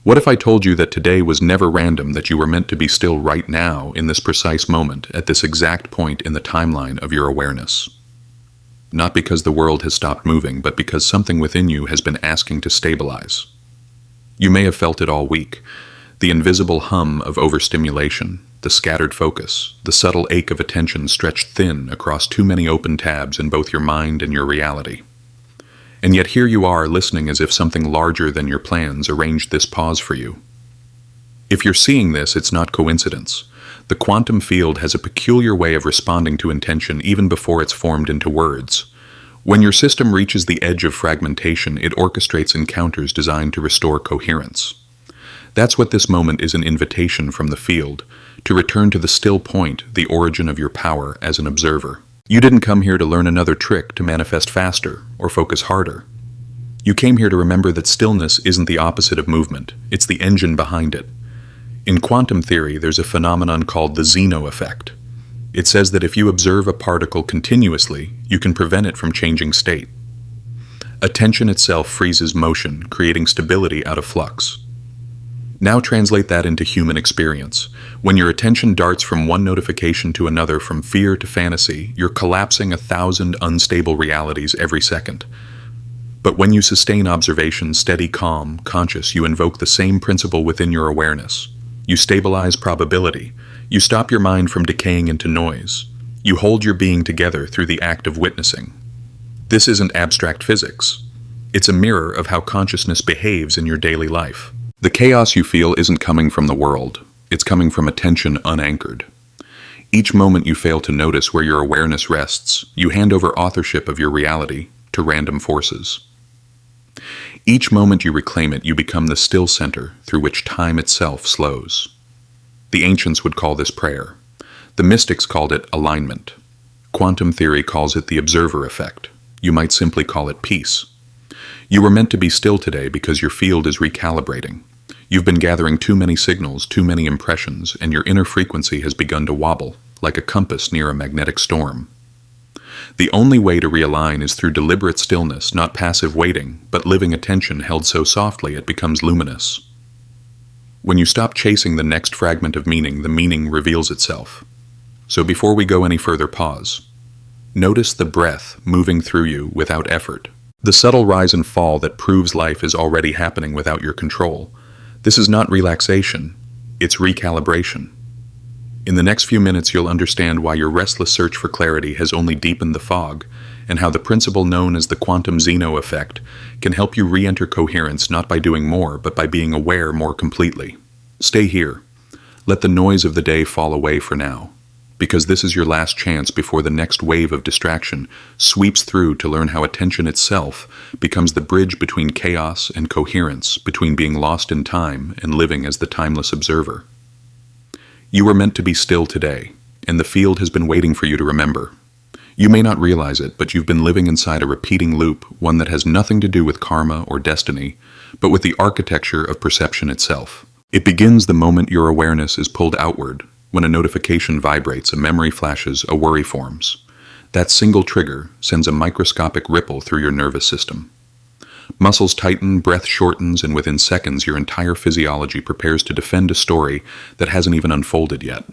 What if I told you that today was never random, that you were meant to be still right now, in this precise moment, at this exact point in the timeline of your awareness? Not because the world has stopped moving, but because something within you has been asking to stabilize. You may have felt it all week. The invisible hum of overstimulation, the scattered focus, the subtle ache of attention stretched thin across too many open tabs in both your mind and your reality. And yet here you are, listening as if something larger than your plans arranged this pause for you. If you're seeing this, it's not coincidence. The quantum field has a peculiar way of responding to intention even before it's formed into words. When your system reaches the edge of fragmentation, it orchestrates encounters designed to restore coherence. That's what this moment is, an invitation from the field, to return to the still point, the origin of your power as an observer. You didn't come here to learn another trick to manifest faster or focus harder. You came here to remember that stillness isn't the opposite of movement, it's the engine behind it. In quantum theory, there's a phenomenon called the Zeno effect. It says that if you observe a particle continuously, you can prevent it from changing state. Attention itself freezes motion, creating stability out of flux. Now translate that into human experience. When your attention darts from one notification to another, from fear to fantasy, you're collapsing 1,000 unstable realities every second. But when you sustain observation, steady, calm, conscious, you invoke the same principle within your awareness. You stabilize probability. You stop your mind from decaying into noise. You hold your being together through the act of witnessing. This isn't abstract physics. It's a mirror of how consciousness behaves in your daily life. The chaos you feel isn't coming from the world. It's coming from attention unanchored. Each moment you fail to notice where your awareness rests, you hand over authorship of your reality to random forces. Each moment you reclaim it, you become the still center through which time itself slows. The ancients would call this prayer. The mystics called it alignment. Quantum theory calls it the observer effect. You might simply call it peace. You were meant to be still today because your field is recalibrating. You've been gathering too many signals, too many impressions, and your inner frequency has begun to wobble, like a compass near a magnetic storm. The only way to realign is through deliberate stillness, not passive waiting, but living attention held so softly it becomes luminous. When you stop chasing the next fragment of meaning, the meaning reveals itself. So before we go any further, pause. Notice the breath moving through you without effort. The subtle rise and fall that proves life is already happening without your control. This is not relaxation, it's recalibration. In the next few minutes, you'll understand why your restless search for clarity has only deepened the fog, and how the principle known as the Quantum Zeno effect can help you re-enter coherence, not by doing more, but by being aware more completely. Stay here. Let the noise of the day fall away for now, because this is your last chance before the next wave of distraction sweeps through, to learn how attention itself becomes the bridge between chaos and coherence, between being lost in time and living as the timeless observer. You were meant to be still today, and the field has been waiting for you to remember. You may not realize it, but you've been living inside a repeating loop, one that has nothing to do with karma or destiny, but with the architecture of perception itself. It begins the moment your awareness is pulled outward. When a notification vibrates, a memory flashes, a worry forms. That single trigger sends a microscopic ripple through your nervous system. Muscles tighten, breath shortens, and within seconds your entire physiology prepares to defend a story that hasn't even unfolded yet.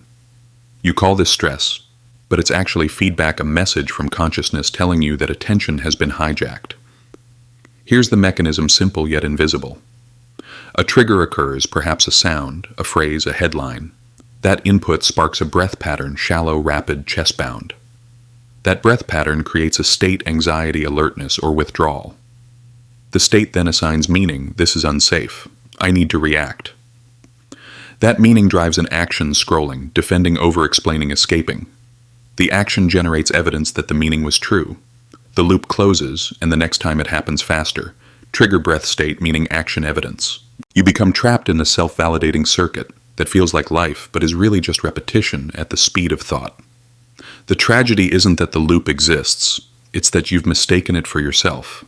You call this stress, but it's actually feedback, a message from consciousness telling you that attention has been hijacked. Here's the mechanism, simple yet invisible. A trigger occurs, perhaps a sound, a phrase, a headline. That input sparks a breath pattern, shallow, rapid, chest-bound. That breath pattern creates a state, anxiety, alertness, or withdrawal. The state then assigns meaning. This is unsafe. I need to react. That meaning drives an action, scrolling, defending, over-explaining, escaping. The action generates evidence that the meaning was true. The loop closes, and the next time it happens faster. Trigger, breath, state, meaning, action, evidence. You become trapped in a self-validating circuit that feels like life, but is really just repetition at the speed of thought. The tragedy isn't that the loop exists, it's that you've mistaken it for yourself.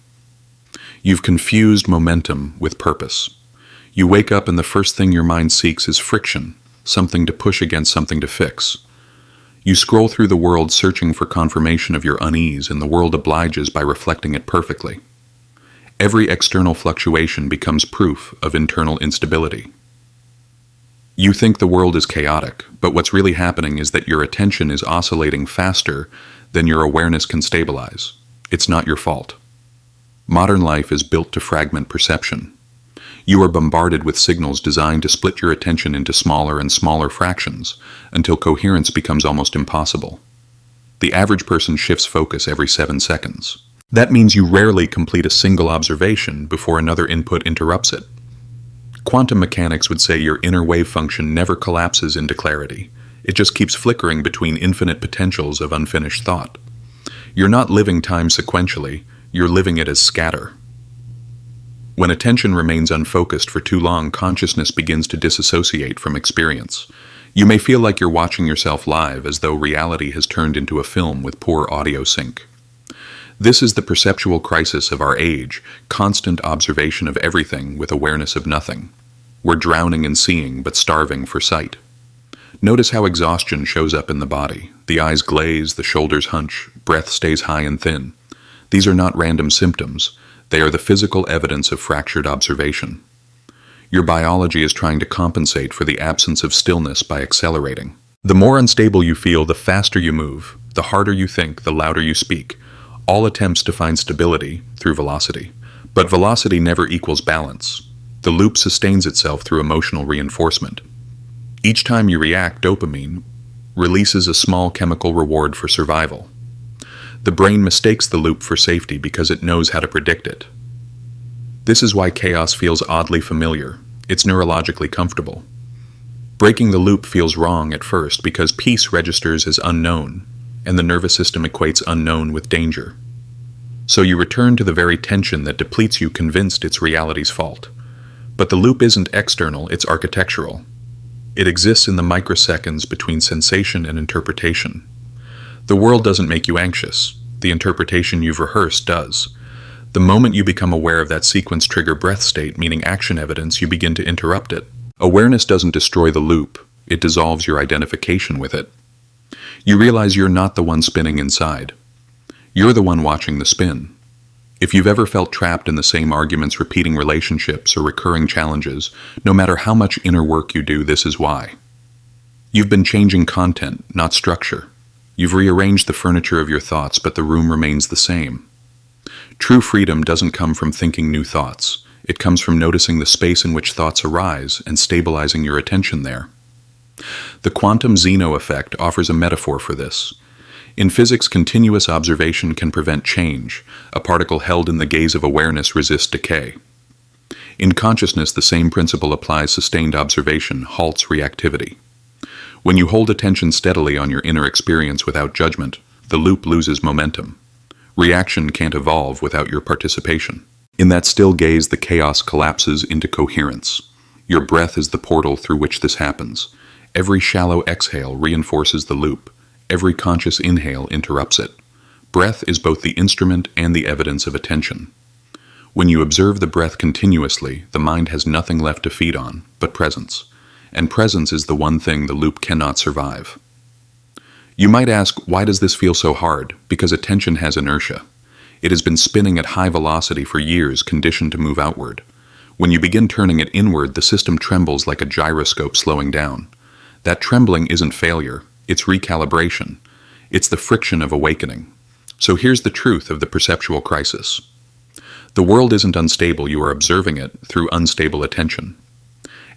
You've confused momentum with purpose. You wake up and the first thing your mind seeks is friction, something to push against, something to fix. You scroll through the world searching for confirmation of your unease, and the world obliges by reflecting it perfectly. Every external fluctuation becomes proof of internal instability. You think the world is chaotic, but what's really happening is that your attention is oscillating faster than your awareness can stabilize. It's not your fault. Modern life is built to fragment perception. You are bombarded with signals designed to split your attention into smaller and smaller fractions until coherence becomes almost impossible. The average person shifts focus every 7 seconds. That means you rarely complete a single observation before another input interrupts it. Quantum mechanics would say your inner wave function never collapses into clarity. It just keeps flickering between infinite potentials of unfinished thought. You're not living time sequentially, you're living it as scatter. When attention remains unfocused for too long, consciousness begins to disassociate from experience. You may feel like you're watching yourself live, as though reality has turned into a film with poor audio sync. This is the perceptual crisis of our age, constant observation of everything with awareness of nothing. We're drowning in seeing, but starving for sight. Notice how exhaustion shows up in the body. The eyes glaze, the shoulders hunch, breath stays high and thin. These are not random symptoms. They are the physical evidence of fractured observation. Your biology is trying to compensate for the absence of stillness by accelerating. The more unstable you feel, the faster you move, the harder you think, the louder you speak. All attempts to find stability through velocity. But velocity never equals balance. The loop sustains itself through emotional reinforcement. Each time you react, dopamine releases a small chemical reward for survival. The brain mistakes the loop for safety because it knows how to predict it. This is why chaos feels oddly familiar. It's neurologically comfortable. Breaking the loop feels wrong at first because peace registers as unknown, and the nervous system equates unknown with danger. So you return to the very tension that depletes you, convinced it's reality's fault. But the loop isn't external, it's architectural. It exists in the microseconds between sensation and interpretation. The world doesn't make you anxious. The interpretation you've rehearsed does. The moment you become aware of that sequence trigger breath state, meaning action evidence, you begin to interrupt it. Awareness doesn't destroy the loop, it dissolves your identification with it. You realize you're not the one spinning inside. You're the one watching the spin. If you've ever felt trapped in the same arguments, repeating relationships, or recurring challenges, no matter how much inner work you do, this is why. You've been changing content, not structure. You've rearranged the furniture of your thoughts, but the room remains the same. True freedom doesn't come from thinking new thoughts. It comes from noticing the space in which thoughts arise and stabilizing your attention there. The Quantum Zeno effect offers a metaphor for this. In physics, continuous observation can prevent change. A particle held in the gaze of awareness resists decay. In consciousness, the same principle applies. Sustained observation halts reactivity. When you hold attention steadily on your inner experience without judgment, the loop loses momentum. Reaction can't evolve without your participation. In that still gaze, the chaos collapses into coherence. Your breath is the portal through which this happens. Every shallow exhale reinforces the loop. Every conscious inhale interrupts it. Breath is both the instrument and the evidence of attention. When you observe the breath continuously, the mind has nothing left to feed on but presence. And presence is the one thing the loop cannot survive. You might ask, why does this feel so hard? Because attention has inertia. It has been spinning at high velocity for years, conditioned to move outward. When you begin turning it inward, the system trembles like a gyroscope slowing down. That trembling isn't failure, it's recalibration. It's the friction of awakening. So here's the truth of the perceptual crisis. The world isn't unstable, you are observing it through unstable attention.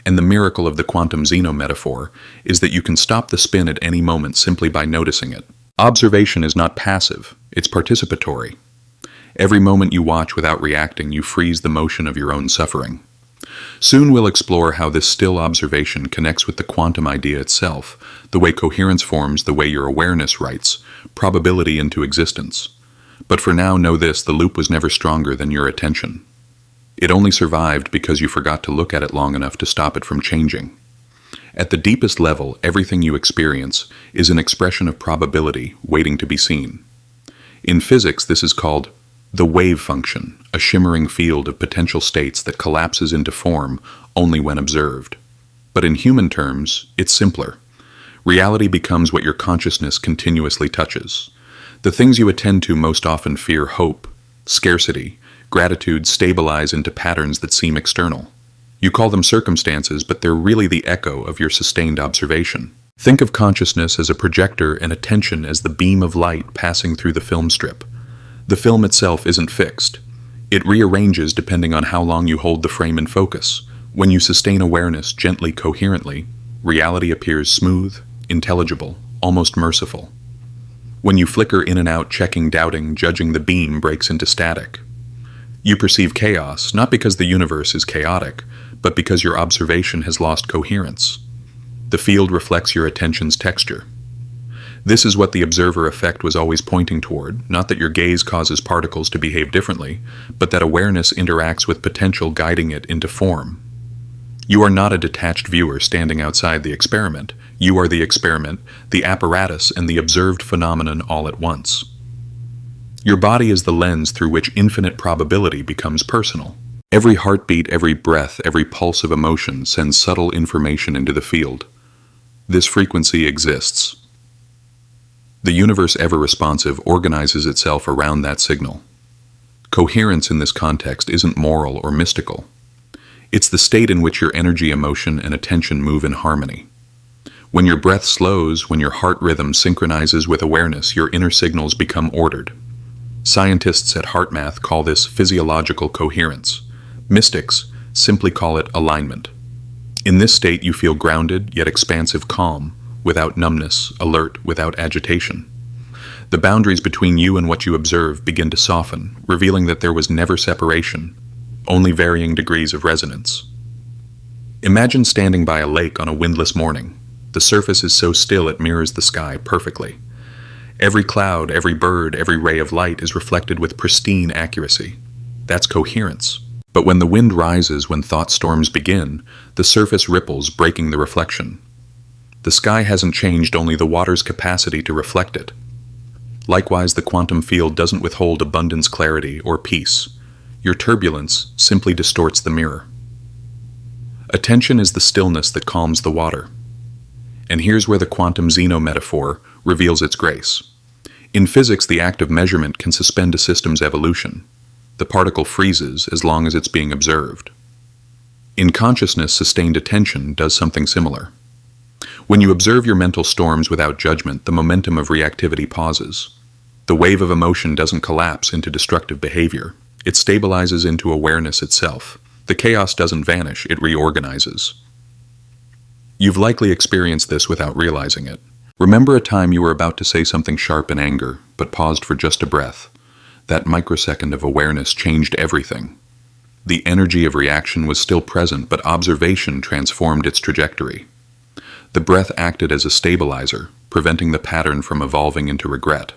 And the miracle of the Quantum Zeno metaphor is that you can stop the spin at any moment simply by noticing it. Observation is not passive, it's participatory. Every moment you watch without reacting, you freeze the motion of your own suffering. Soon we'll explore how this still observation connects with the quantum idea itself, the way coherence forms, the way your awareness writes probability into existence. But for now, know this, the loop was never stronger than your attention. It only survived because you forgot to look at it long enough to stop it from changing. At the deepest level, everything you experience is an expression of probability waiting to be seen. In physics, this is called the wave function, a shimmering field of potential states that collapses into form only when observed. But in human terms, it's simpler. Reality becomes what your consciousness continuously touches. The things you attend to most often fear hope, scarcity, Gratitude stabilize into patterns that seem external. You call them circumstances, but they're really the echo of your sustained observation. Think of consciousness as a projector and attention as the beam of light passing through the film strip. The film itself isn't fixed. It rearranges depending on how long you hold the frame in focus. When you sustain awareness gently, coherently, reality appears smooth, intelligible, almost merciful. When you flicker in and out, checking, doubting, judging, the beam breaks into static. You perceive chaos, not because the universe is chaotic, but because your observation has lost coherence. The field reflects your attention's texture. This is what the observer effect was always pointing toward, not that your gaze causes particles to behave differently, but that awareness interacts with potential, guiding it into form. You are not a detached viewer standing outside the experiment. You are the experiment, the apparatus, and the observed phenomenon all at once. Your body is the lens through which infinite probability becomes personal. Every heartbeat, every breath, every pulse of emotion sends subtle information into the field. This frequency exists. The universe, ever responsive, organizes itself around that signal. Coherence in this context isn't moral or mystical. It's the state in which your energy, emotion, and attention move in harmony. When your breath slows, when your heart rhythm synchronizes with awareness, your inner signals become ordered. Scientists at HeartMath call this physiological coherence. Mystics simply call it alignment. In this state, you feel grounded, yet expansive calm, without numbness, alert, without agitation. The boundaries between you and what you observe begin to soften, revealing that there was never separation, only varying degrees of resonance. Imagine standing by a lake on a windless morning. The surface is so still it mirrors the sky perfectly. Every cloud, every bird, every ray of light is reflected with pristine accuracy. That's coherence. But when the wind rises, when thought storms begin, the surface ripples, breaking the reflection. The sky hasn't changed, only the water's capacity to reflect it. Likewise, the quantum field doesn't withhold abundance, clarity, or peace. Your turbulence simply distorts the mirror. Attention is the stillness that calms the water. And here's where the Quantum Zeno metaphor reveals its grace. In physics, the act of measurement can suspend a system's evolution. The particle freezes as long as it's being observed. In consciousness, sustained attention does something similar. When you observe your mental storms without judgment, the momentum of reactivity pauses. The wave of emotion doesn't collapse into destructive behavior. It stabilizes into awareness itself. The chaos doesn't vanish, it reorganizes. You've likely experienced this without realizing it. Remember a time you were about to say something sharp in anger, but paused for just a breath. That microsecond of awareness changed everything. The energy of reaction was still present, but observation transformed its trajectory. The breath acted as a stabilizer, preventing the pattern from evolving into regret.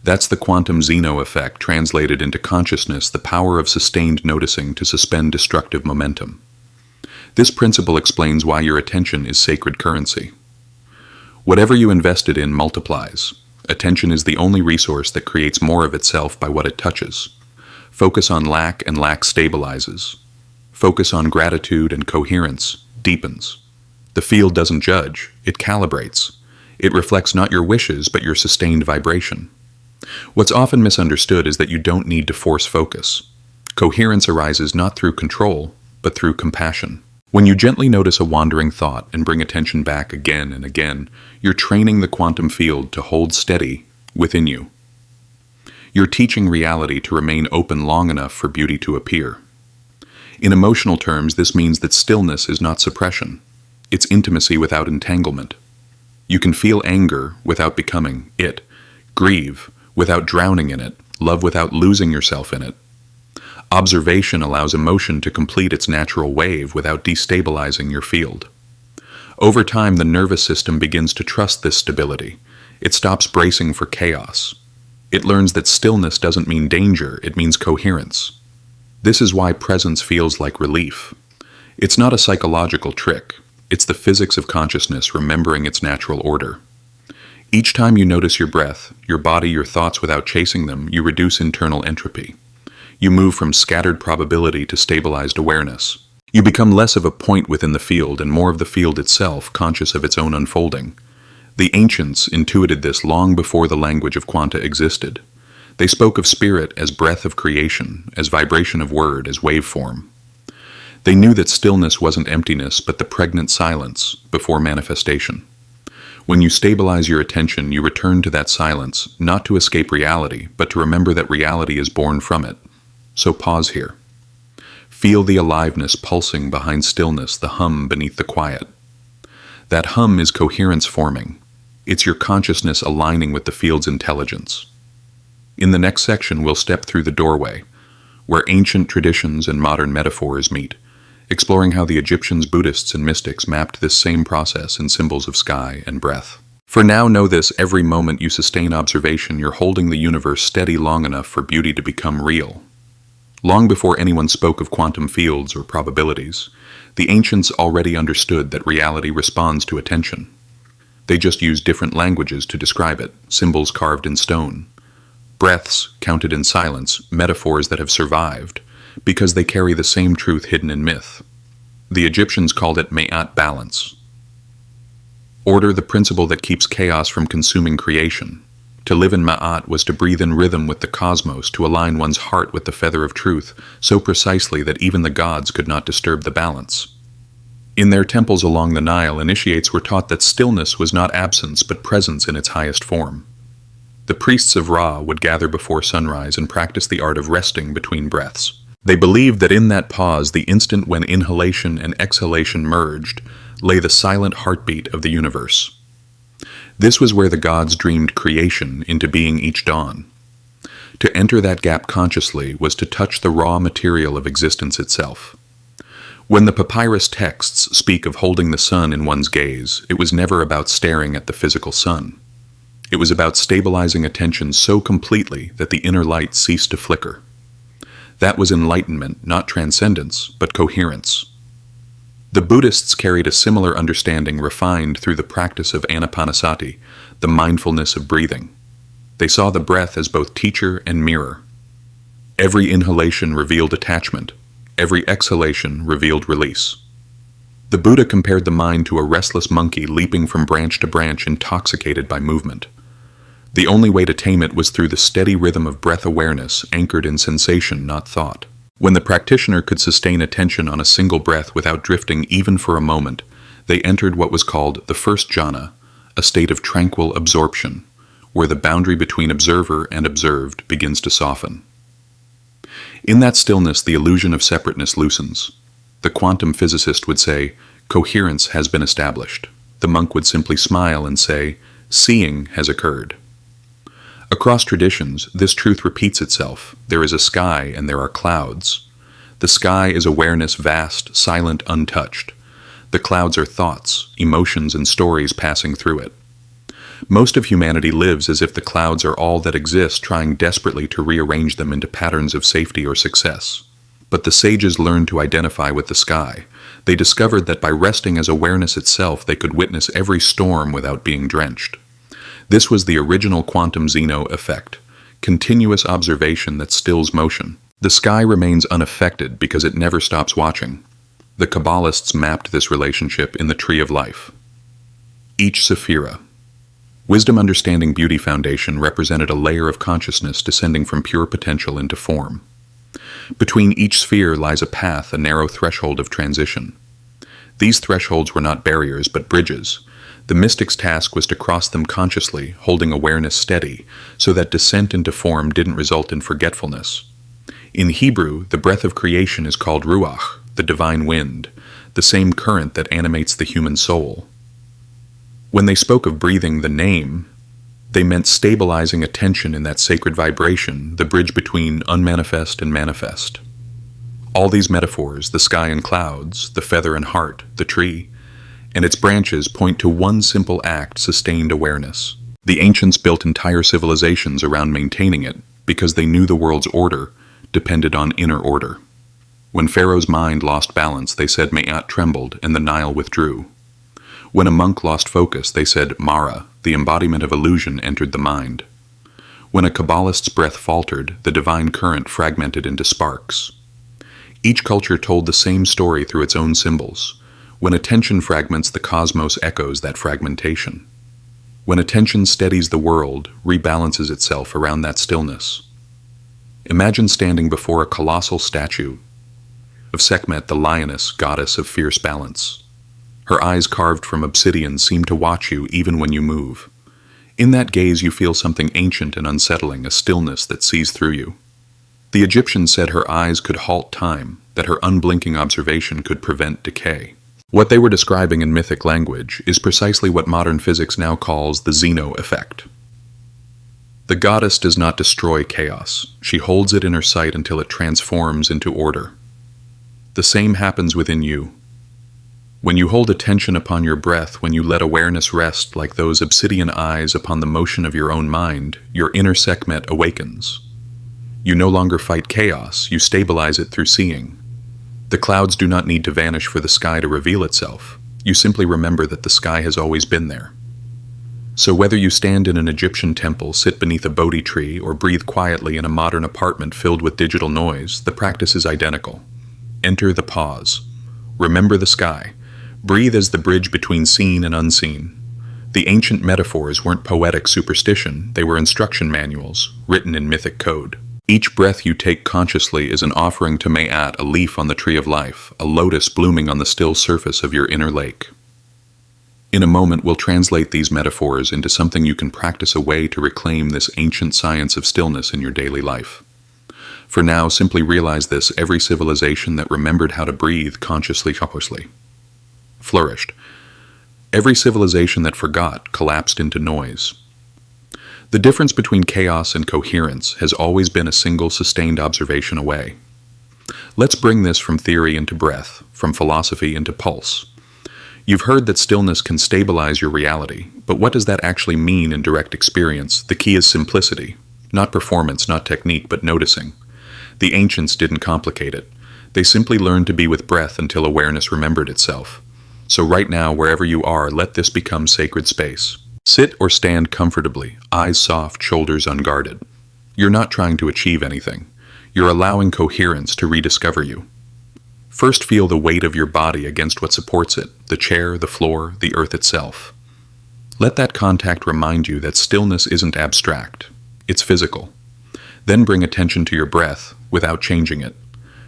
That's the Quantum Zeno effect translated into consciousness, the power of sustained noticing to suspend destructive momentum. This principle explains why your attention is sacred currency. Whatever you invested in multiplies. Attention is the only resource that creates more of itself by what it touches. Focus on lack, and lack stabilizes. Focus on gratitude, and coherence deepens. The field doesn't judge, it calibrates. It reflects not your wishes, but your sustained vibration. What's often misunderstood is that you don't need to force focus. Coherence arises not through control, but through compassion. When you gently notice a wandering thought and bring attention back again and again, you're training the quantum field to hold steady within you. You're teaching reality to remain open long enough for beauty to appear. In emotional terms, this means that stillness is not suppression. It's intimacy without entanglement. You can feel anger without becoming it, grieve without drowning in it, love without losing yourself in it. Observation allows emotion to complete its natural wave without destabilizing your field. Over time, the nervous system begins to trust this stability. It stops bracing for chaos. It learns that stillness doesn't mean danger, it means coherence. This is why presence feels like relief. It's not a psychological trick. It's the physics of consciousness remembering its natural order. Each time you notice your breath, your body, your thoughts without chasing them, you reduce internal entropy. You move from scattered probability to stabilized awareness. You become less of a point within the field and more of the field itself, conscious of its own unfolding. The ancients intuited this long before the language of quanta existed. They spoke of spirit as breath of creation, as vibration of word, as waveform. They knew that stillness wasn't emptiness, but the pregnant silence before manifestation. When you stabilize your attention, you return to that silence, not to escape reality, but to remember that reality is born from it. So pause here. Feel the aliveness pulsing behind stillness, the hum beneath the quiet. That hum is coherence forming. It's your consciousness aligning with the field's intelligence. In the next section, we'll step through the doorway, where ancient traditions and modern metaphors meet, exploring how the Egyptians, Buddhists, and mystics mapped this same process in symbols of sky and breath. For now, know this: every moment you sustain observation, you're holding the universe steady long enough for beauty to become real. Long before anyone spoke of quantum fields or probabilities, the ancients already understood that reality responds to attention. They just used different languages to describe it, symbols carved in stone, breaths counted in silence, metaphors that have survived, because they carry the same truth hidden in myth. The Egyptians called it Ma'at, balance. Order, the principle that keeps chaos from consuming creation. To live in Ma'at was to breathe in rhythm with the cosmos, to align one's heart with the feather of truth, so precisely that even the gods could not disturb the balance. In their temples along the Nile, initiates were taught that stillness was not absence but presence in its highest form. The priests of Ra would gather before sunrise and practice the art of resting between breaths. They believed that in that pause, the instant when inhalation and exhalation merged, lay the silent heartbeat of the universe. This was where the gods dreamed creation into being each dawn. To enter that gap consciously was to touch the raw material of existence itself. When the papyrus texts speak of holding the sun in one's gaze, it was never about staring at the physical sun. It was about stabilizing attention so completely that the inner light ceased to flicker. That was enlightenment, not transcendence, but coherence. The Buddhists carried a similar understanding, refined through the practice of anapanasati, the mindfulness of breathing. They saw the breath as both teacher and mirror. Every inhalation revealed attachment. Every exhalation revealed release. The Buddha compared the mind to a restless monkey leaping from branch to branch, intoxicated by movement. The only way to tame it was through the steady rhythm of breath awareness, anchored in sensation, not thought. When the practitioner could sustain attention on a single breath without drifting even for a moment, they entered what was called the first jhana, a state of tranquil absorption, where the boundary between observer and observed begins to soften. In that stillness, the illusion of separateness loosens. The quantum physicist would say, coherence has been established. The monk would simply smile and say, seeing has occurred. Across traditions, this truth repeats itself. There is a sky and there are clouds. The sky is awareness, vast, silent, untouched. The clouds are thoughts, emotions, and stories passing through it. Most of humanity lives as if the clouds are all that exist, trying desperately to rearrange them into patterns of safety or success. But the sages learned to identify with the sky. They discovered that by resting as awareness itself, they could witness every storm without being drenched. This was the original Quantum Zeno effect, continuous observation that stills motion. The sky remains unaffected because it never stops watching. The Kabbalists mapped this relationship in the Tree of Life. Each sephira. Wisdom Understanding Beauty Foundation represented a layer of consciousness descending from pure potential into form. Between each sphere lies a path, a narrow threshold of transition. These thresholds were not barriers, but bridges. The mystic's task was to cross them consciously, holding awareness steady, so that descent into form didn't result in forgetfulness. In Hebrew, the breath of creation is called ruach, the divine wind, the same current that animates the human soul. When they spoke of breathing the name, they meant stabilizing attention in that sacred vibration, the bridge between unmanifest and manifest. All these metaphors, the sky and clouds, the feather and heart, the tree, and its branches point to one simple act: sustained awareness. The ancients built entire civilizations around maintaining it because they knew the world's order depended on inner order. When Pharaoh's mind lost balance, they said Ma'at trembled and the Nile withdrew. When a monk lost focus, they said Mara, the embodiment of illusion, entered the mind. When a Kabbalist's breath faltered, the divine current fragmented into sparks. Each culture told the same story through its own symbols. When attention fragments, the cosmos echoes that fragmentation. When attention steadies the world, rebalances itself around that stillness. Imagine standing before a colossal statue of Sekhmet, the lioness, goddess of fierce balance. Her eyes carved from obsidian seem to watch you even when you move. In that gaze you feel something ancient and unsettling, a stillness that sees through you. The Egyptians said her eyes could halt time, that her unblinking observation could prevent decay. What they were describing in mythic language is precisely what modern physics now calls the Zeno effect. The goddess does not destroy chaos. She holds it in her sight until it transforms into order. The same happens within you. When you hold attention upon your breath, when you let awareness rest like those obsidian eyes upon the motion of your own mind, your inner Sekhmet awakens. You no longer fight chaos, you stabilize it through seeing. The clouds do not need to vanish for the sky to reveal itself. You simply remember that the sky has always been there. So whether you stand in an Egyptian temple, sit beneath a Bodhi tree, or breathe quietly in a modern apartment filled with digital noise, the practice is identical. Enter the pause. Remember the sky. Breathe as the bridge between seen and unseen. The ancient metaphors weren't poetic superstition, they were instruction manuals, written in mythic code. Each breath you take consciously is an offering to Mayat, a leaf on the tree of life, a lotus blooming on the still surface of your inner lake. In a moment, we'll translate these metaphors into something you can practice, a way to reclaim this ancient science of stillness in your daily life. For now, simply realize this: every civilization that remembered how to breathe consciously flourished. Every civilization that forgot collapsed into noise. The difference between chaos and coherence has always been a single sustained observation away. Let's bring this from theory into breath, from philosophy into pulse. You've heard that stillness can stabilize your reality, but what does that actually mean in direct experience? The key is simplicity. Not performance, not technique, but noticing. The ancients didn't complicate it. They simply learned to be with breath until awareness remembered itself. So right now, wherever you are, let this become sacred space. Sit or stand comfortably, eyes soft, shoulders unguarded. You're not trying to achieve anything. You're allowing coherence to rediscover you. First, feel the weight of your body against what supports it, the chair, the floor, the earth itself. Let that contact remind you that stillness isn't abstract, it's physical. Then bring attention to your breath without changing it.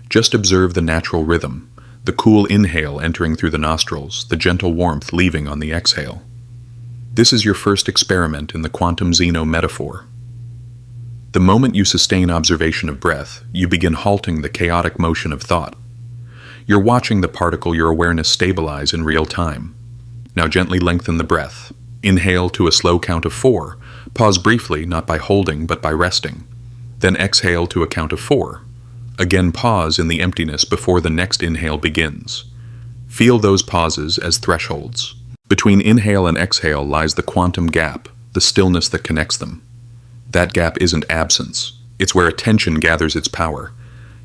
Just observe the natural rhythm, the cool inhale entering through the nostrils, the gentle warmth leaving on the exhale. This is your first experiment in the Quantum Zeno metaphor. The moment you sustain observation of breath, you begin halting the chaotic motion of thought. You're watching the particle your awareness stabilize in real time. Now gently lengthen the breath. Inhale to a slow count of 4. Pause briefly, not by holding, but by resting. Then exhale to a count of 4. Again pause in the emptiness before the next inhale begins. Feel those pauses as thresholds. Between inhale and exhale lies the quantum gap, the stillness that connects them. That gap isn't absence. It's where attention gathers its power.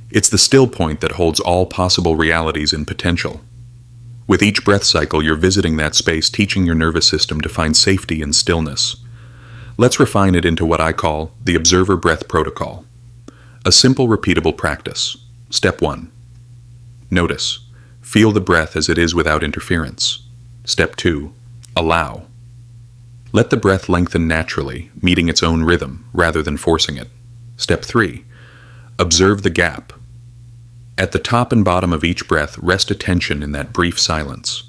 It's the still point that holds all possible realities in potential. With each breath cycle, you're visiting that space, teaching your nervous system to find safety in stillness. Let's refine it into what I call the observer breath protocol. A simple, repeatable practice. Step 1. Notice. Feel the breath as it is without interference. Step 2. Allow. Let the breath lengthen naturally, meeting its own rhythm, rather than forcing it. Step 3. Observe the gap. At the top and bottom of each breath, rest attention in that brief silence.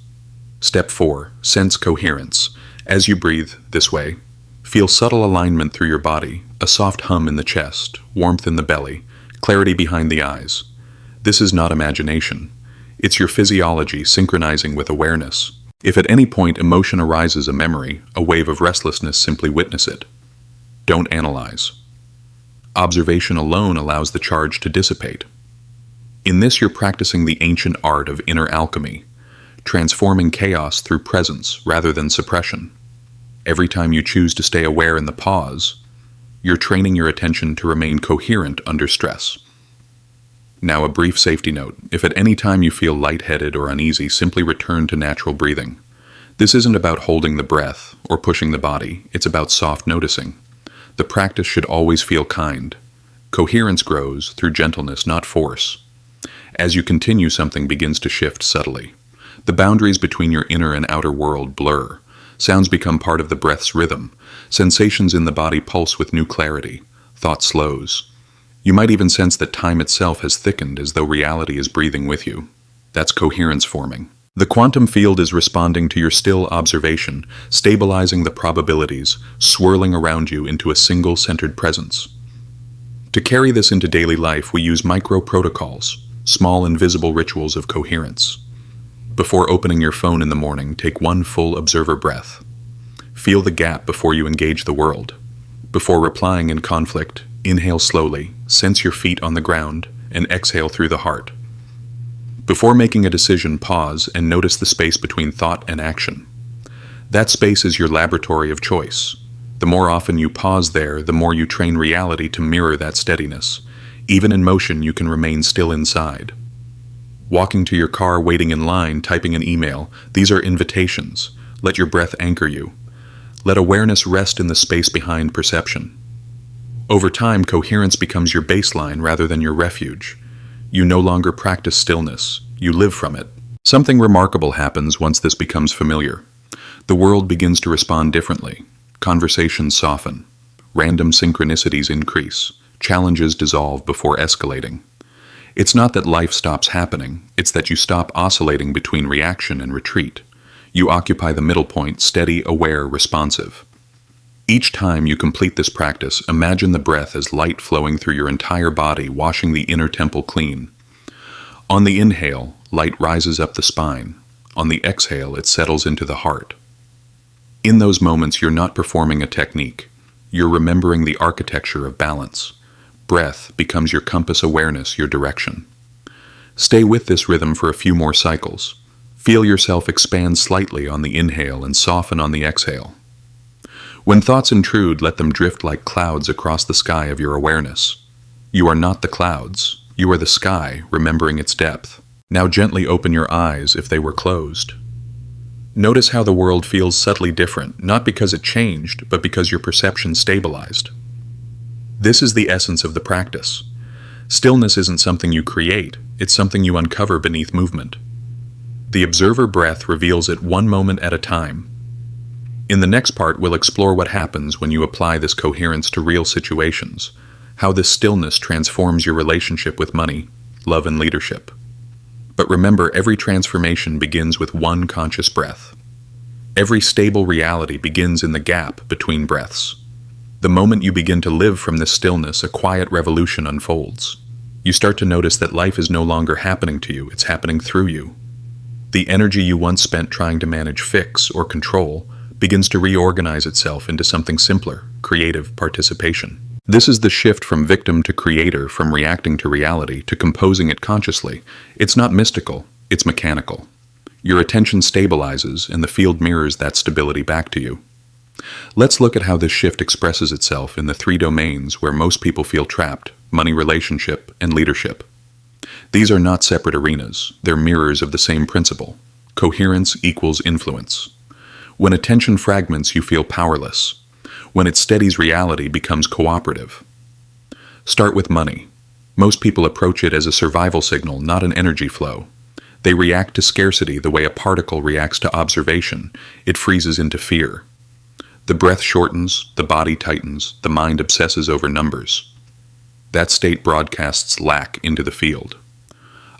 Step 4. Sense coherence. As you breathe this way, feel subtle alignment through your body, a soft hum in the chest, warmth in the belly, clarity behind the eyes. This is not imagination. It's your physiology synchronizing with awareness. If at any point emotion arises, a memory, a wave of restlessness, simply witness it. Don't analyze. Observation alone allows the charge to dissipate. In this, you're practicing the ancient art of inner alchemy, transforming chaos through presence rather than suppression. Every time you choose to stay aware in the pause, you're training your attention to remain coherent under stress. Now, a brief safety note. If at any time you feel lightheaded or uneasy, simply return to natural breathing. This isn't about holding the breath or pushing the body. It's about soft noticing. The practice should always feel kind. Coherence grows through gentleness, not force. As you continue, something begins to shift subtly. The boundaries between your inner and outer world blur. Sounds become part of the breath's rhythm. Sensations in the body pulse with new clarity. Thought slows. You might even sense that time itself has thickened as though reality is breathing with you. That's coherence forming. The quantum field is responding to your still observation, stabilizing the probabilities, swirling around you into a single centered presence. To carry this into daily life, we use micro-protocols, small invisible rituals of coherence. Before opening your phone in the morning, take one full observer breath. Feel the gap before you engage the world. Before replying in conflict, inhale slowly, sense your feet on the ground, and exhale through the heart. Before making a decision, pause and notice the space between thought and action. That space is your laboratory of choice. The more often you pause there, the more you train reality to mirror that steadiness. Even in motion, you can remain still inside. Walking to your car, waiting in line, typing an email, these are invitations. Let your breath anchor you. Let awareness rest in the space behind perception. Over time, coherence becomes your baseline rather than your refuge. You no longer practice stillness, you live from it. Something remarkable happens once this becomes familiar. The world begins to respond differently. Conversations soften. Random synchronicities increase. Challenges dissolve before escalating. It's not that life stops happening, it's that you stop oscillating between reaction and retreat. You occupy the middle point, steady, aware, responsive. Each time you complete this practice, imagine the breath as light flowing through your entire body, washing the inner temple clean. On the inhale, light rises up the spine. On the exhale, it settles into the heart. In those moments, you're not performing a technique. You're remembering the architecture of balance. Breath becomes your compass awareness, your direction. Stay with this rhythm for a few more cycles. Feel yourself expand slightly on the inhale and soften on the exhale. When thoughts intrude, let them drift like clouds across the sky of your awareness. You are not the clouds. You are the sky, remembering its depth. Now gently open your eyes if they were closed. Notice how the world feels subtly different, not because it changed, but because your perception stabilized. This is the essence of the practice. Stillness isn't something you create, it's something you uncover beneath movement. The observer breath reveals it one moment at a time. In the next part, we'll explore what happens when you apply this coherence to real situations, how this stillness transforms your relationship with money, love, and leadership. But remember, every transformation begins with one conscious breath. Every stable reality begins in the gap between breaths. The moment you begin to live from this stillness, a quiet revolution unfolds. You start to notice that life is no longer happening to you, it's happening through you. The energy you once spent trying to manage, fix, or control begins to reorganize itself into something simpler, creative participation. This is the shift from victim to creator, from reacting to reality, to composing it consciously. It's not mystical, it's mechanical. Your attention stabilizes, and the field mirrors that stability back to you. Let's look at how this shift expresses itself in the three domains where most people feel trapped: money, relationship, and leadership. These are not separate arenas, they're mirrors of the same principle. Coherence equals influence. When attention fragments, you feel powerless. When it steadies, reality becomes cooperative. Start with money. Most people approach it as a survival signal, not an energy flow. They react to scarcity the way a particle reacts to observation. It freezes into fear. The breath shortens, the body tightens, the mind obsesses over numbers. That state broadcasts lack into the field.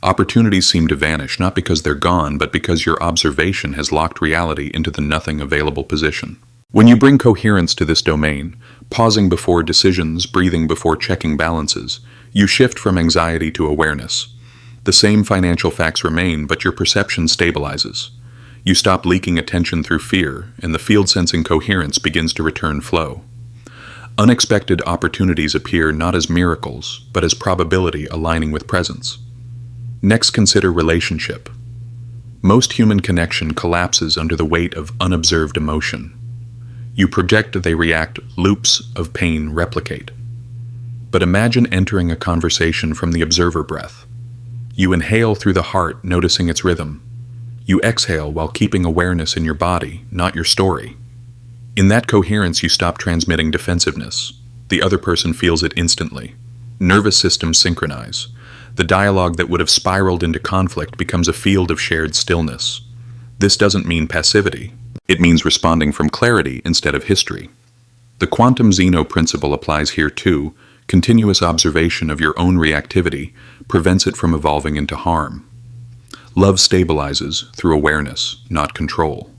Opportunities seem to vanish, not because they're gone, but because your observation has locked reality into the nothing available position. When you bring coherence to this domain, pausing before decisions, breathing before checking balances, you shift from anxiety to awareness. The same financial facts remain, but your perception stabilizes. You stop leaking attention through fear, and the field-sensing coherence begins to return flow. Unexpected opportunities appear not as miracles, but as probability aligning with presence. Next, consider relationship. Most human connection collapses under the weight of unobserved emotion. You project, they react, loops of pain replicate. But imagine entering a conversation from the observer breath. You inhale through the heart, noticing its rhythm. You exhale while keeping awareness in your body, not your story. In that coherence, you stop transmitting defensiveness. The other person feels it instantly. Nervous systems synchronize. The dialogue that would have spiraled into conflict becomes a field of shared stillness. This doesn't mean passivity. It means responding from clarity instead of history. The Quantum Zeno Principle applies here too. Continuous observation of your own reactivity prevents it from evolving into harm. Love stabilizes through awareness, not control.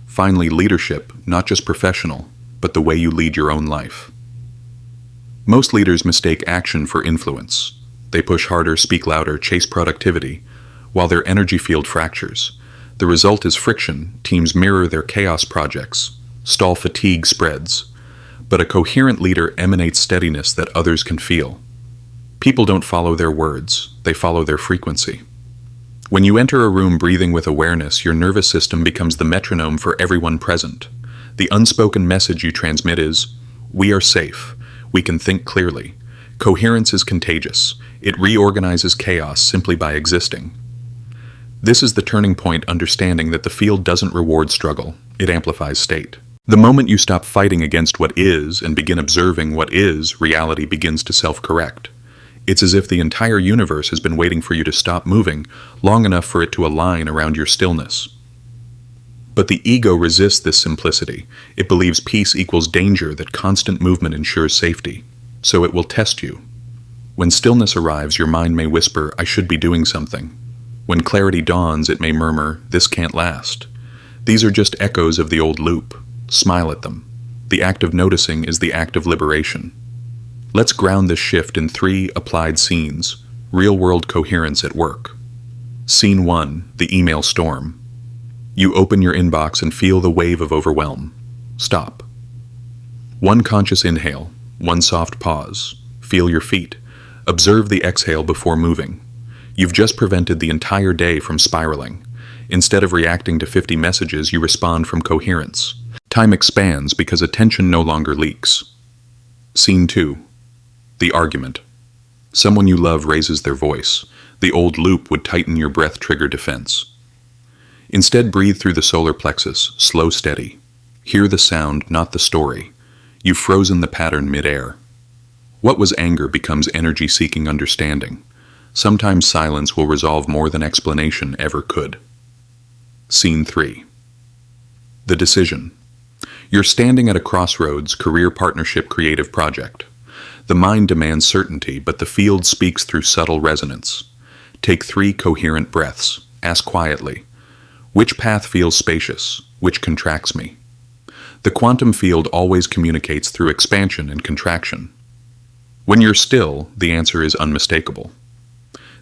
Finally, leadership, not just professional, but the way you lead your own life. Most leaders mistake action for influence. They push harder, speak louder, chase productivity, while their energy field fractures. The result is friction. Teams mirror their chaos projects. Stall fatigue spreads. But a coherent leader emanates steadiness that others can feel. People don't follow their words, they follow their frequency. When you enter a room breathing with awareness, your nervous system becomes the metronome for everyone present. The unspoken message you transmit is, "We are safe. We can think clearly." Coherence is contagious. It reorganizes chaos simply by existing. This is the turning point, understanding that the field doesn't reward struggle, it amplifies state. The moment you stop fighting against what is and begin observing what is, reality begins to self-correct. It's as if the entire universe has been waiting for you to stop moving long enough for it to align around your stillness. But the ego resists this simplicity. It believes peace equals danger, that constant movement ensures safety. So it will test you. When stillness arrives, your mind may whisper, "I should be doing something." When clarity dawns, it may murmur, "This can't last." These are just echoes of the old loop. Smile at them. The act of noticing is the act of liberation. Let's ground this shift in 3 applied scenes, real-world coherence at work. Scene 1, the email storm. You open your inbox and feel the wave of overwhelm. Stop. 1 conscious inhale, 1 soft pause. Feel your feet. Observe the exhale before moving. You've just prevented the entire day from spiraling. Instead of reacting to 50 messages, you respond from coherence. Time expands because attention no longer leaks. Scene 2. The argument. Someone you love raises their voice. The old loop would tighten your breath trigger defense. Instead, breathe through the solar plexus, slow, steady. Hear the sound, not the story. You've frozen the pattern mid-air. What was anger becomes energy-seeking understanding. Sometimes silence will resolve more than explanation ever could. Scene 3. The decision. You're standing at a crossroads, career, partnership, creative project. The mind demands certainty, but the field speaks through subtle resonance. Take 3 coherent breaths. Ask quietly, which path feels spacious? Which contracts me? The quantum field always communicates through expansion and contraction. When you're still, the answer is unmistakable.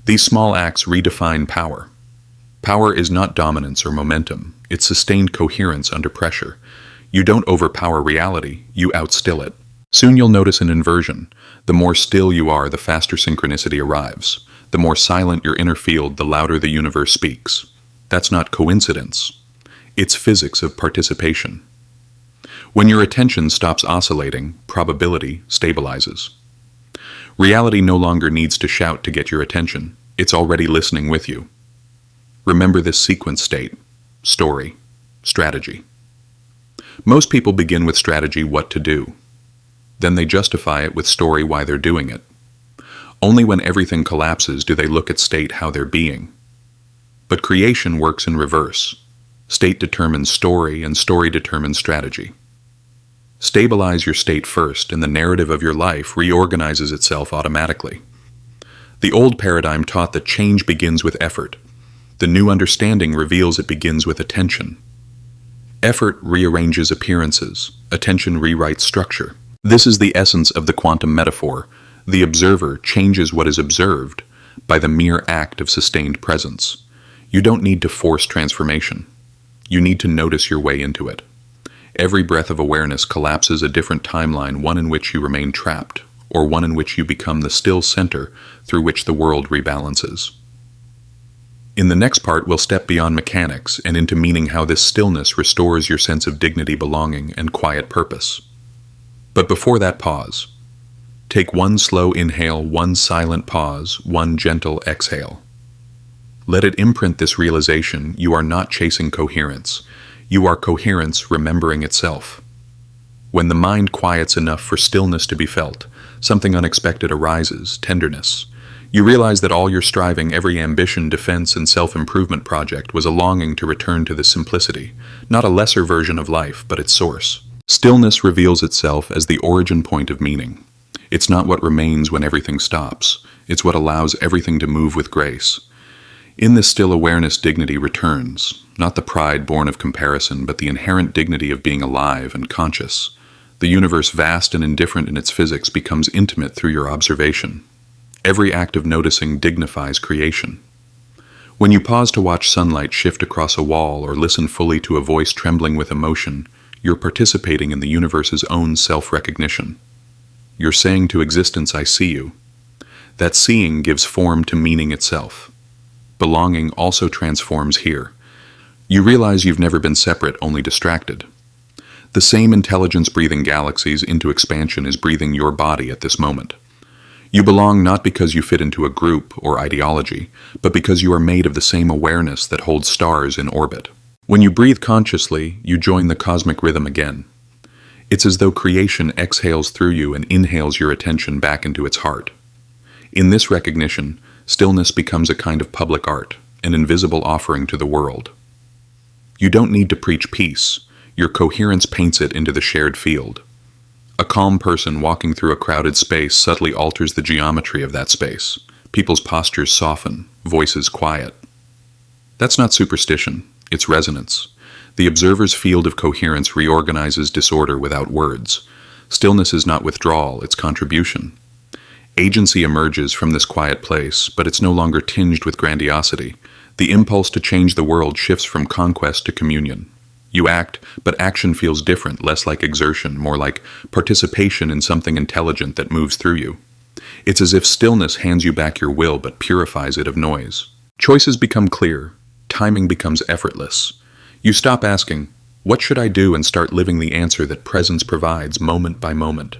These small acts redefine power. Power is not dominance or momentum. It's sustained coherence under pressure. You don't overpower reality, you outstill it. Soon you'll notice an inversion. The more still you are, the faster synchronicity arrives. The more silent your inner field, the louder the universe speaks. That's not coincidence. It's physics of participation. When your attention stops oscillating, probability stabilizes. Reality no longer needs to shout to get your attention. It's already listening with you. Remember this sequence state: story, strategy. Most people begin with strategy, what to do. Then they justify it with story, why they're doing it. Only when everything collapses do they look at state, how they're being. But creation works in reverse. State determines story, and story determines strategy. Stabilize your state first, and the narrative of your life reorganizes itself automatically. The old paradigm taught that change begins with effort. The new understanding reveals it begins with attention. Effort rearranges appearances. Attention rewrites structure. This is the essence of the quantum metaphor. The observer changes what is observed by the mere act of sustained presence. You don't need to force transformation. You need to notice your way into it. Every breath of awareness collapses a different timeline, one in which you remain trapped, or one in which you become the still center through which the world rebalances. In the next part, we'll step beyond mechanics and into meaning, how this stillness restores your sense of dignity, belonging, and quiet purpose. But before that, pause. Take 1 slow inhale, 1 silent pause, 1 gentle exhale. Let it imprint this realization: you are not chasing coherence. You are coherence remembering itself. When the mind quiets enough for stillness to be felt, something unexpected arises: tenderness. You realize that all your striving, every ambition, defense, and self-improvement project was a longing to return to the simplicity, not a lesser version of life, but its source. Stillness reveals itself as the origin point of meaning. It's not what remains when everything stops. It's what allows everything to move with grace. In this still awareness, dignity returns, not the pride born of comparison, but the inherent dignity of being alive and conscious. The universe, vast and indifferent in its physics, becomes intimate through your observation. Every act of noticing dignifies creation. When you pause to watch sunlight shift across a wall or listen fully to a voice trembling with emotion, you're participating in the universe's own self-recognition. You're saying to existence, "I see you." That seeing gives form to meaning itself. Belonging also transforms here. You realize you've never been separate, only distracted. The same intelligence breathing galaxies into expansion is breathing your body at this moment. You belong not because you fit into a group or ideology, but because you are made of the same awareness that holds stars in orbit. When you breathe consciously, you join the cosmic rhythm again. It's as though creation exhales through you and inhales your attention back into its heart. In this recognition, stillness becomes a kind of public art, an invisible offering to the world. You don't need to preach peace. Your coherence paints it into the shared field. A calm person walking through a crowded space subtly alters the geometry of that space. People's postures soften, voices quiet. That's not superstition, it's resonance. The observer's field of coherence reorganizes disorder without words. Stillness is not withdrawal, it's contribution. Agency emerges from this quiet place, but it's no longer tinged with grandiosity. The impulse to change the world shifts from conquest to communion. You act, but action feels different, less like exertion, more like participation in something intelligent that moves through you. It's as if stillness hands you back your will but purifies it of noise. Choices become clear. Timing becomes effortless. You stop asking, "What should I do?" and start living the answer that presence provides moment by moment.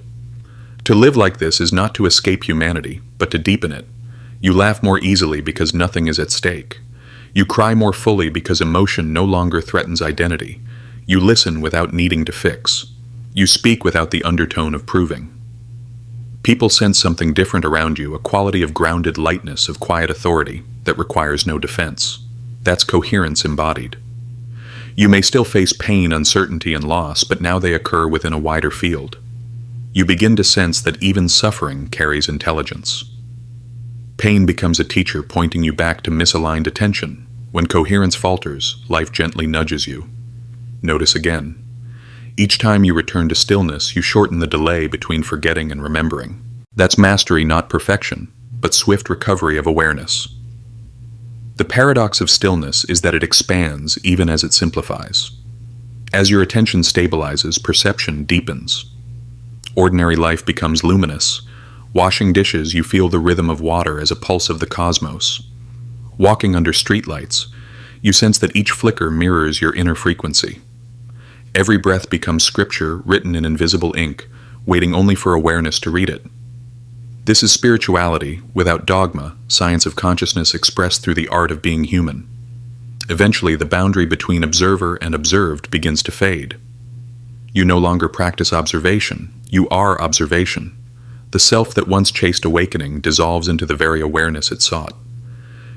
To live like this is not to escape humanity, but to deepen it. You laugh more easily because nothing is at stake. You cry more fully because emotion no longer threatens identity. You listen without needing to fix. You speak without the undertone of proving. People sense something different around you, a quality of grounded lightness, of quiet authority that requires no defense. That's coherence embodied. You may still face pain, uncertainty, and loss, but now they occur within a wider field. You begin to sense that even suffering carries intelligence. Pain becomes a teacher pointing you back to misaligned attention. When coherence falters, life gently nudges you. Notice again. Each time you return to stillness, you shorten the delay between forgetting and remembering. That's mastery, not perfection, but swift recovery of awareness. The paradox of stillness is that it expands even as it simplifies. As your attention stabilizes, perception deepens. Ordinary life becomes luminous. Washing dishes, you feel the rhythm of water as a pulse of the cosmos. Walking under streetlights, you sense that each flicker mirrors your inner frequency. Every breath becomes scripture written in invisible ink, waiting only for awareness to read it. This is spirituality, without dogma, science of consciousness expressed through the art of being human. Eventually, the boundary between observer and observed begins to fade. You no longer practice observation, you are observation. The self that once chased awakening dissolves into the very awareness it sought.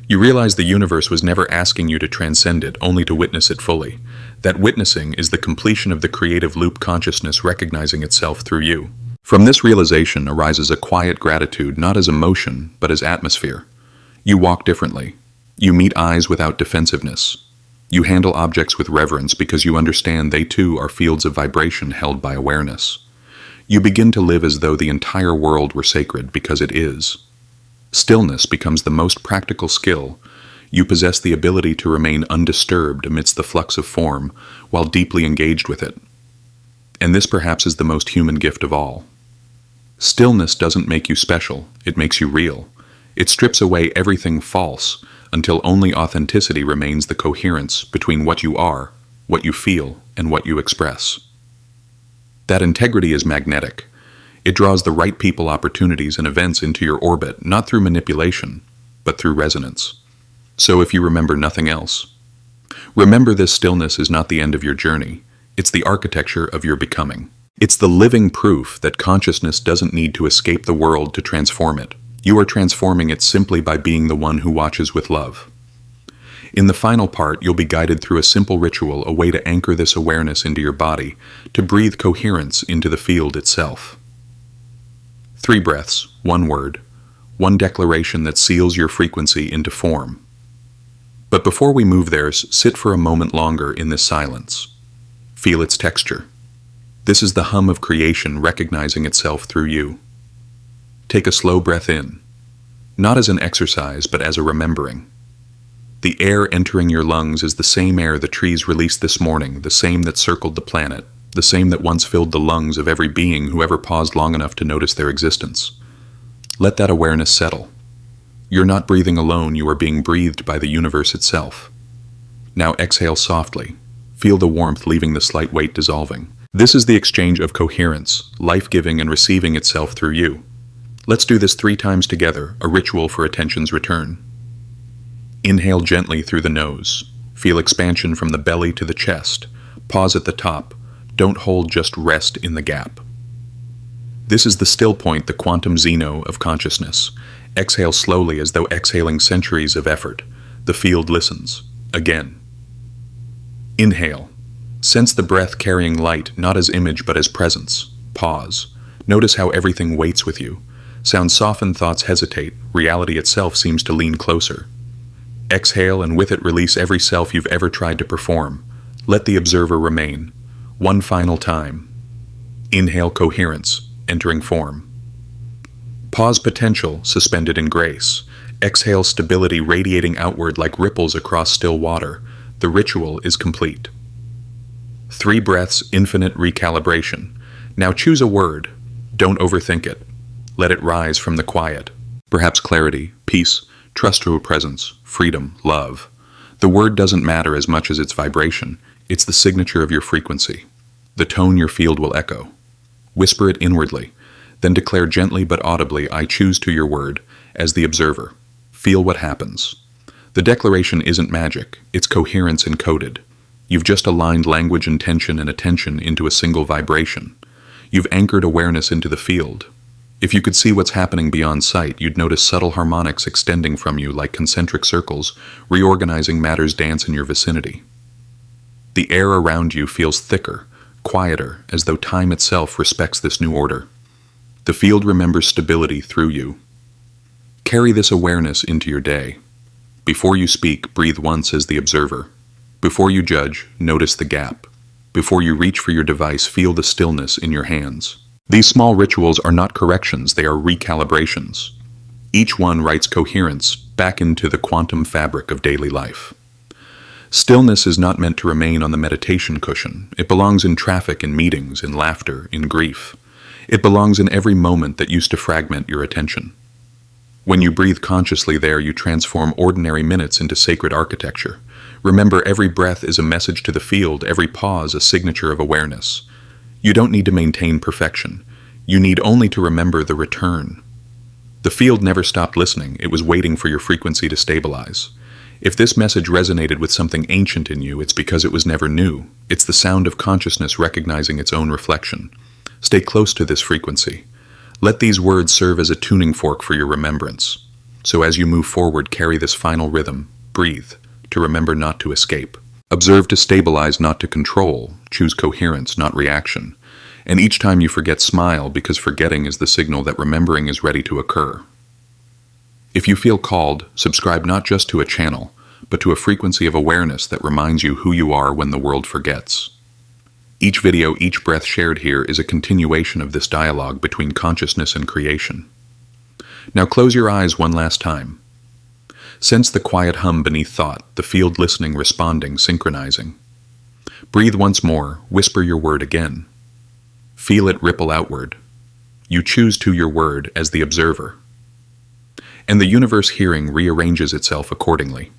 You realize the universe was never asking you to transcend it, only to witness it fully. That witnessing is the completion of the creative loop, consciousness recognizing itself through you. From this realization arises a quiet gratitude, not as emotion, but as atmosphere. You walk differently. You meet eyes without defensiveness. You handle objects with reverence because you understand they too are fields of vibration held by awareness. You begin to live as though the entire world were sacred, because it is. Stillness becomes the most practical skill. You possess the ability to remain undisturbed amidst the flux of form, while deeply engaged with it. And this perhaps is the most human gift of all. Stillness doesn't make you special, it makes you real. It strips away everything false, until only authenticity remains, the coherence between what you are, what you feel, and what you express. That integrity is magnetic. It draws the right people, opportunities, and events into your orbit, not through manipulation, but through resonance. So if you remember nothing else, remember this: stillness is not the end of your journey. It's the architecture of your becoming. It's the living proof that consciousness doesn't need to escape the world to transform it. You are transforming it simply by being the one who watches with love. In the final part, you'll be guided through a simple ritual, a way to anchor this awareness into your body, to breathe coherence into the field itself. 3 breaths, 1 word, 1 declaration that seals your frequency into form. But before we move there, sit for a moment longer in this silence. Feel its texture. This is the hum of creation recognizing itself through you. Take a slow breath in, not as an exercise, but as a remembering. The air entering your lungs is the same air the trees released this morning, the same that circled the planet, the same that once filled the lungs of every being who ever paused long enough to notice their existence. Let that awareness settle. You're not breathing alone, you are being breathed by the universe itself. Now exhale softly. Feel the warmth leaving the slight weight dissolving. This is the exchange of coherence, life-giving and receiving itself through you. Let's do this 3 times together, a ritual for attention's return. Inhale gently through the nose. Feel expansion from the belly to the chest. Pause at the top. Don't hold, just rest in the gap. This is the still point, the Quantum Zeno of consciousness. Exhale slowly as though exhaling centuries of effort. The field listens. Again. Inhale. Sense the breath carrying light, not as image but as presence. Pause. Notice how everything waits with you. Sounds soften, thoughts hesitate. Reality itself seems to lean closer. Exhale, and with it release every self you've ever tried to perform. Let the observer remain. 1 final time. Inhale coherence, entering form. Pause potential, suspended in grace. Exhale stability radiating outward like ripples across still water. The ritual is complete. 3 breaths, infinite recalibration. Now choose a word. Don't overthink it. Let it rise from the quiet. Perhaps clarity, peace, trustful presence, freedom, love. The word doesn't matter as much as its vibration. It's the signature of your frequency. The tone your field will echo. Whisper it inwardly. Then declare gently but audibly, I choose to your word, as the observer. Feel what happens. The declaration isn't magic. It's coherence encoded. You've just aligned language, intention, and attention into a single vibration. You've anchored awareness into the field. If you could see what's happening beyond sight, you'd notice subtle harmonics extending from you like concentric circles, reorganizing matter's dance in your vicinity. The air around you feels thicker, quieter, as though time itself respects this new order. The field remembers stability through you. Carry this awareness into your day. Before you speak, breathe once as the observer. Before you judge, notice the gap. Before you reach for your device, feel the stillness in your hands. These small rituals are not corrections, they are recalibrations. Each one writes coherence back into the quantum fabric of daily life. Stillness is not meant to remain on the meditation cushion. It belongs in traffic, in meetings, in laughter, in grief. It belongs in every moment that used to fragment your attention. When you breathe consciously there, you transform ordinary minutes into sacred architecture. Remember, every breath is a message to the field, every pause a signature of awareness. You don't need to maintain perfection. You need only to remember the return. The field never stopped listening. It was waiting for your frequency to stabilize. If this message resonated with something ancient in you, it's because it was never new. It's the sound of consciousness recognizing its own reflection. Stay close to this frequency. Let these words serve as a tuning fork for your remembrance. So as you move forward, carry this final rhythm. Breathe, to remember, not to escape. Observe to stabilize, not to control. Choose coherence, not reaction. And each time you forget, smile, because forgetting is the signal that remembering is ready to occur. If you feel called, subscribe not just to a channel, but to a frequency of awareness that reminds you who you are when the world forgets. Each video, each breath shared here is a continuation of this dialogue between consciousness and creation. Now close your eyes one last time. Sense the quiet hum beneath thought, the field listening, responding, synchronizing. Breathe once more, whisper your word again. Feel it ripple outward. You choose to your word as the observer. And the universe hearing rearranges itself accordingly.